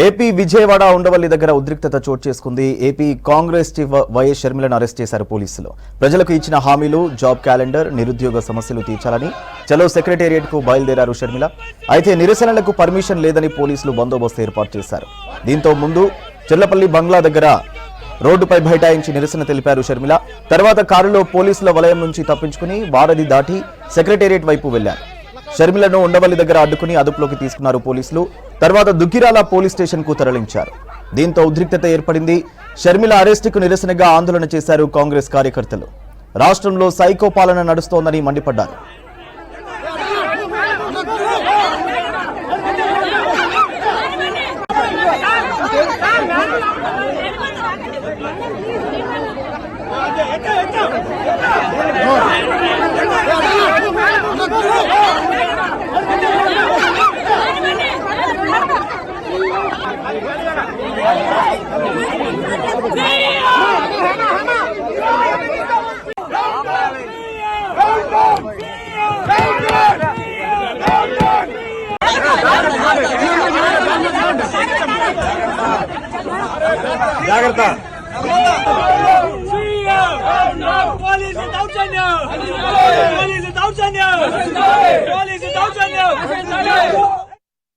AP Vijayawada Undavalli దగ్గర ఉద్రిక్తత చోటు చేసుకుంది. ఏపీ కాంగ్రెస్ చీఫ్ వైఎస్ షర్మిలను అరెస్ట్ చేశారు పోలీసులు. ప్రజలకు ఇచ్చిన హామీలు, జాబ్ క్యాలెండర్, నిరుద్యోగ సమస్యలు తీర్చాలని చలో సెక్రటేరియట్ కు బయలుదేరారు షర్మిల. అయితే నిరసనలకు పర్మిషన్ లేదని పోలీసులు బందోబస్తు ఏర్పాటు చేశారు. దీంతో ముందు చెర్లపల్లి బంగ్లా దగ్గర రోడ్డుపై బైఠాయించి నిరసన తెలిపారు షర్మిల. తర్వాత కారులో పోలీసుల వలయం నుంచి తప్పించుకుని వారధి దాటి సెక్రటేరియట్ వైపు వెళ్లారు. షర్మిలను ఉండవల్లి దగ్గర అడ్డుకుని అదుపులోకి తీసుకున్నారు పోలీసులు. తర్వాత దుగ్గిరాల పోలీస్ స్టేషన్ కు తరలించారు. దీంతో ఉద్రిక్తత ఏర్పడింది. షర్మిల అరెస్టుకు నిరసనగా ఆందోళన చేశారు కాంగ్రెస్ కార్యకర్తలు. రాష్ట్రంలో సైకో పాలన నడుస్తోందని మండిపడ్డారు. జాగ్రత్త. పోలీసు దౌర్జన్యం, పోలీసు దౌర్జన్యం, పోలీసు దౌర్జన్యం.